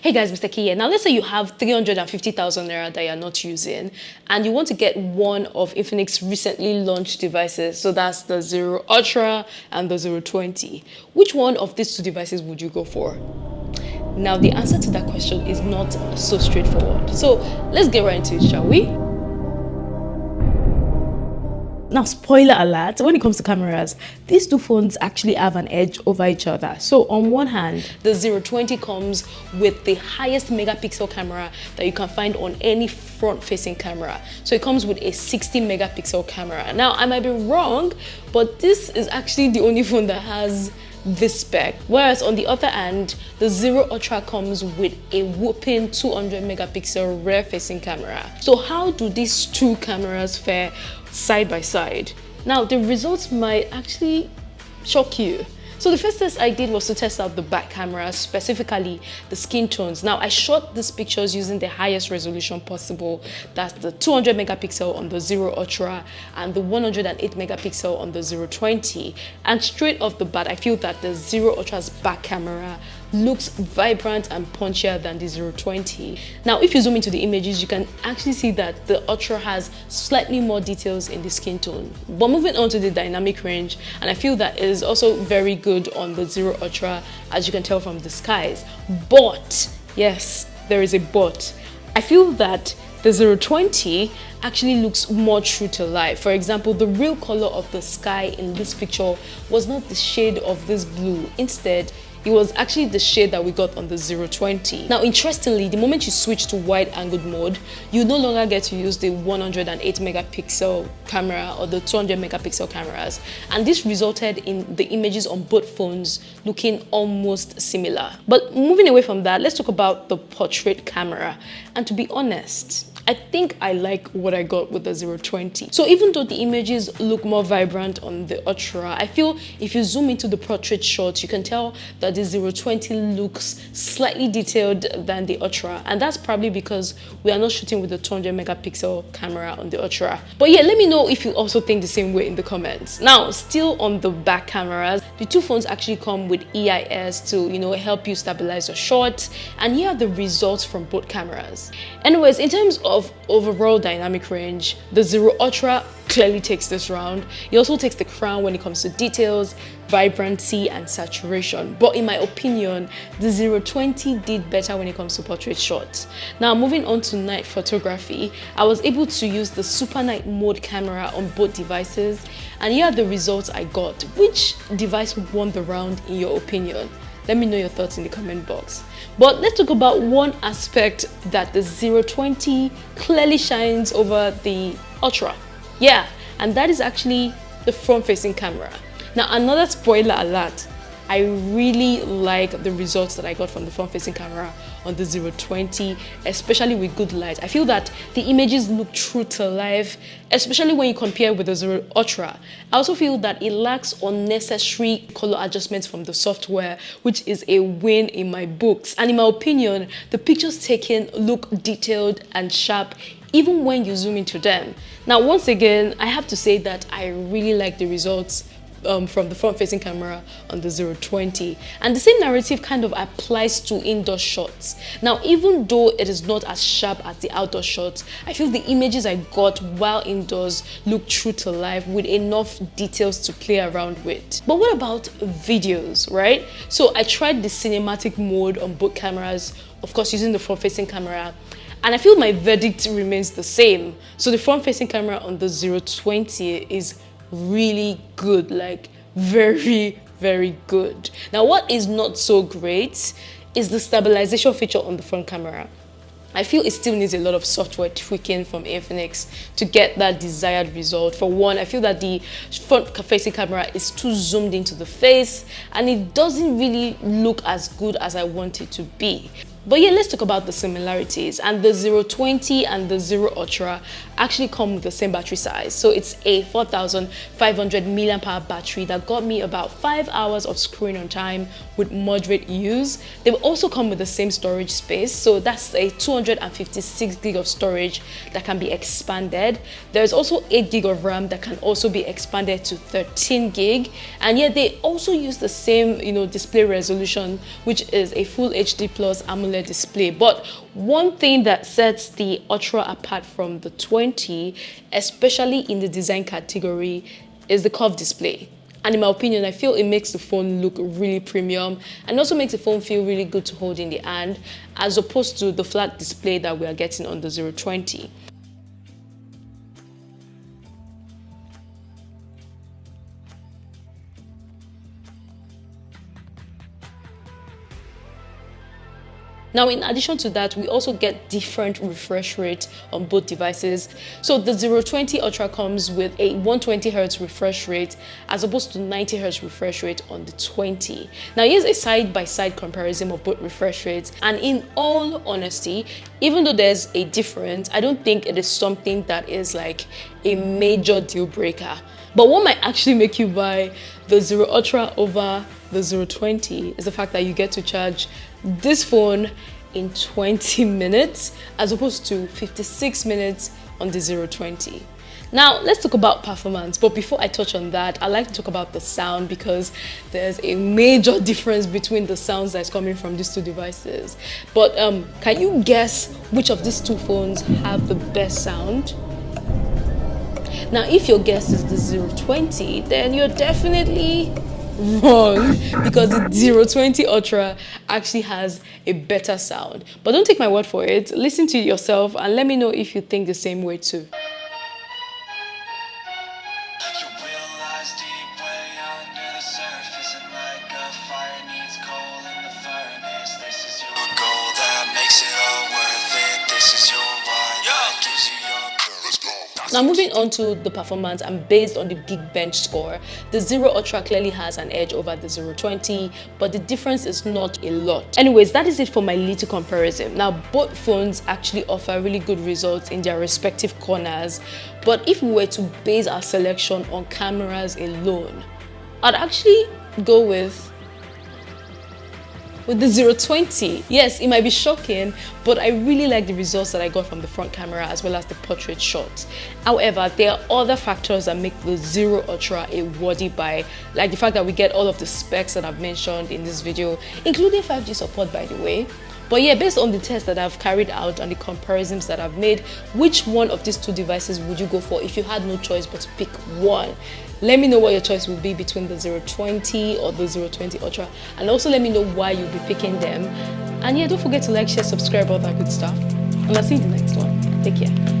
Hey guys, Mr. K here. Now let's say you have 350,000 naira that you're not using and you want to get one of Infinix recently launched devices. So that's the Zero Ultra and the Zero 20. Which one of these two devices would you go for? Now the answer to that question is not so straightforward. So let's get right into it, shall we? Now, spoiler alert, when it comes to cameras, these two phones actually have an edge over each other. So on one hand, the Zero 20 comes with the highest megapixel camera that you can find on any front-facing camera. So it comes with a 60 megapixel camera. Now, I might be wrong, but this is actually the only phone that has this spec. Whereas on the other hand, the Zero Ultra comes with a whopping 200 megapixel rear-facing camera. So how do these two cameras fare side by side? Now the results might actually shock you. So the first test I did was to test out the back camera, specifically the skin tones. Now I shot these pictures using the highest resolution possible. That's the 200 megapixel on the Zero Ultra and the 108 megapixel on the Zero 20. And straight off the bat, I feel that the Zero Ultra's back camera looks vibrant and punchier than the Zero 20. Now if you zoom into the images, you can actually see that the Ultra has slightly more details in the skin tone. But moving on to the dynamic range, and I feel that it is also very good on the Zero Ultra, as you can tell from the skies. But yes, there is a but. I feel that the Zero 20 actually looks more true to life. For example, the real color of the sky in this picture was not the shade of this blue. Instead, it was actually the shade that we got on the Zero 20. Now, interestingly, the moment you switch to wide-angled mode, you no longer get to use the 108 megapixel camera or the 200 megapixel cameras. And this resulted in the images on both phones looking almost similar. But moving away from that, let's talk about the portrait camera. And to be honest, I think I like what I got with the Zero 20. So even though the images look more vibrant on the Ultra, I feel if you zoom into the portrait shots, you can tell that the Zero 20 looks slightly detailed than the Ultra. And that's probably because we are not shooting with the 200 megapixel camera on the Ultra. But yeah, let me know if you also think the same way in the comments. Now, still on the back cameras, the two phones actually come with EIS to, help you stabilize your shot. And here are the results from both cameras. Anyways, in terms of overall dynamic range, the Zero Ultra clearly takes this round. It also takes the crown when it comes to details, vibrancy and saturation. But in my opinion, the Zero 20 did better when it comes to portrait shots. Now moving on to night photography, I was able to use the super night mode camera on both devices, and here are the results I got. Which device won the round in your opinion? Let me know your thoughts in the comment box. But let's talk about one aspect that the Zero 20 clearly shines over the Ultra. Yeah, and that is actually the front-facing camera. Now, another spoiler alert. I really like the results that I got from the front-facing camera on the Zero 20, especially with good light. I feel that the images look true to life, especially when you compare with the Zero Ultra. I also feel that it lacks unnecessary color adjustments from the software, which is a win in my books. And in my opinion, the pictures taken look detailed and sharp even when you zoom into them. Now, once again, I have to say that I really like the results from the front-facing camera on the Zero 20, and the same narrative kind of applies to indoor shots. Now, even though it is not as sharp as the outdoor shots, I feel the images I got while indoors look true to life with enough details to play around with. But what about videos, right? So I tried the cinematic mode on both cameras, of course using the front-facing camera, and I feel my verdict remains the same. So the front-facing camera on the Zero 20 is really good, like very, very good. Now, what is not so great is the stabilization feature on the front camera. I feel it still needs a lot of software tweaking from Infinix to get that desired result. For one, I feel that the front-facing camera is too zoomed into the face and it doesn't really look as good as I want it to be. But yeah, let's talk about the similarities. And the Zero 20 and the Zero Ultra actually come with the same battery size. So it's a 4,500 milliamp hour battery that got me about 5 hours of screen on time with moderate use. They will also come with the same storage space. So that's a 256 gig of storage that can be expanded. There's also 8 gig of RAM that can also be expanded to 13 gig. And yet they also use the same, display resolution, which is a full HD plus AMOLED AMOLED display. But one thing that sets the Ultra apart from the 20, especially in the design category, is the curved display. And in my opinion, I feel it makes the phone look really premium and also makes the phone feel really good to hold in the hand, as opposed to the flat display that we are getting on the 020. Now, in addition to that, we also get different refresh rate on both devices. So the 020 Ultra comes with a 120Hz refresh rate as opposed to 90Hz refresh rate on the 20. Now, here's a side-by-side comparison of both refresh rates. And in all honesty, even though there's a difference, I don't think it is something that is like a major deal breaker. But what might actually make you buy the 0 Ultra over the 020 is the fact that you get to charge this phone in 20 minutes as opposed to 56 minutes on the 020. Now, let's talk about performance. But before I touch on that, I'd like to talk about the sound, because there's a major difference between the sounds that's coming from these two devices. But can you guess which of these two phones have the best sound? Now, if your guess is the 020, then you're definitely wrong, because the 020 Ultra actually has a better sound. But don't take my word for it. Listen to it yourself and let me know if you think the same way too. Now, moving on to the performance, and based on the Geekbench score, the 0 Ultra clearly has an edge over the 020, but the difference is not a lot. Anyways, that is it for my little comparison. Now, both phones actually offer really good results in their respective corners, but if we were to base our selection on cameras alone, I'd actually go with the 020. Yes, it might be shocking, but I really like the results that I got from the front camera as well as the portrait shots. However, there are other factors that make the 0 Ultra a worthy buy, like the fact that we get all of the specs that I've mentioned in this video, including 5G support, by the way. But yeah, based on the tests that I've carried out and the comparisons that I've made, which one of these two devices would you go for if you had no choice but to pick one? Let me know what your choice would be between the 020 or the 020 Ultra, and also let me know why you'll be picking them. And yeah, don't forget to like, share, subscribe, all that good stuff. And I'll see you in the next one. Take care.